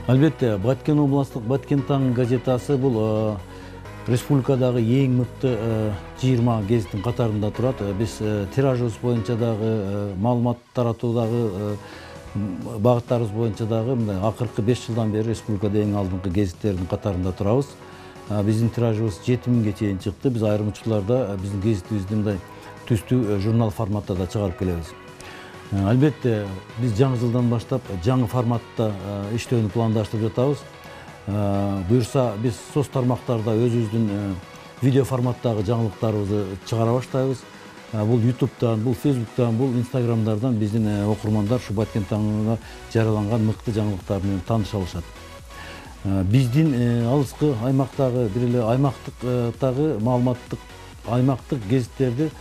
Албетте, Баткен областық Баткен таң газетасы бұл республикадағы ең мыкты 20 гезиттин катарында турат. Биз тиражыбыз боюнча дагы, маалымат таратуудағы багыттарыбыз боюнча дагы акыркы 5 жылдан бери республикада эң алдыңкы гезиттердин катарында турабыз. Биздин тиражыбыз 7000ге чейин чыкты. Биз айрымчыларда биздин гезитибизди мындай түстүү журнал форматта да чыгарып келебиз. Албетте, биз жаңы жылдан баштап жаңы форматта иштөөнү пландаштырып жатабыз. Буюрса, биз соц тармактарда өзүбүздүн видео форматтагы жаңылыктарыбызды чыгара баштайбыз. Бул YouTube'дан, бул Facebook'tan, бул Instagram'дардан биздин окурмандар ушу Баткен таңына жарыяланган мыкты жаңылыктар менен тааныша алышат. Биздин алыскы аймактагы бир эле аймактыктагы маалыматтык аймактык гезиттерди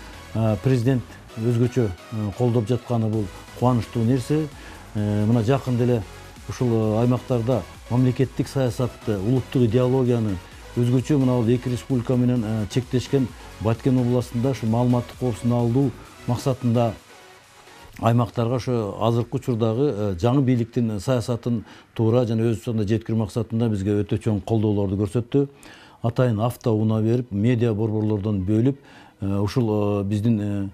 президент өзгөчө колдоп жатканы бул кубанычтуу нерсе. Мына жакын деле ушул аймактарда мамлекеттик саясатты, улуттук идеологияны өзгөчө мына эки республика менен чектешкен Баткен областында ушу маалыматтык коопсуздугун алуу максатында аймактарга ошо азыркы учурдагы жаңы бийликтин саясатын туура жана өз учурунда жеткирүү максатында бизге өтө чоң колдоолорду көрсөттү. Атайын автоунаа берип, медиа борборлордон бөлүп, ушул биздин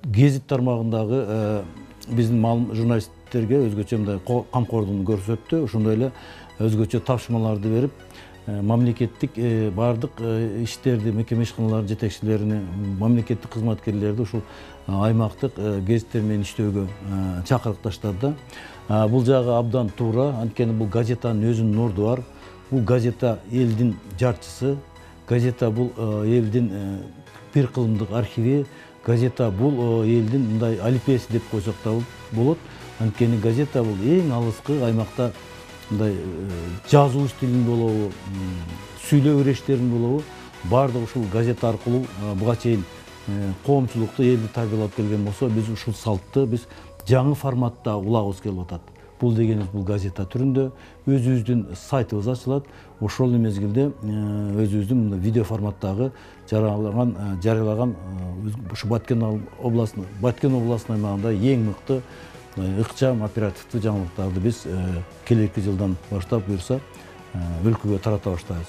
гезит тармагындагы биздин журналисттерге өзгөчө мындай камкордугун көрсөттү. Ошондой эле өзгөчө тапшырмаларды берип, мамлекеттик бардык иштерди, мекеме ишканалар жетекчилерине, мамлекеттик кызматкерлерди ушул аймактык гезиттер менен иштөөгө чакырык таштады. Бул жагы абдан туура, анткени бул газетанын өзүнүн орду бар. Бул газета элдин жарчысы, газета бул элдин бир кылымдык архиви, газета бул элдин мындай алипеси деп койсок да болот. Анткени газета бул эң алыскы аймакта мындай жазуу стилин болобу, сүйлөө ирештерин болобу, баардыгы ушул газета аркылуу буга чейин коомчулукту элди тарбиялап келген болсо, биз ушул салтты биз жаңы форматта улагыбыз келип атат. Бул дегенибиз бул газета түрүндө өзүбүздүн сайтыбыз ачылат. Ошол мезгилде өзүбүздүн видео форматтагы жарыялаган ушу Баткен областынын аймагында эң мыкты ыкчам оперативдүү жаңылыктарды биз келерки жылдан баштап буюрса өлкөгө тарата баштайбыз.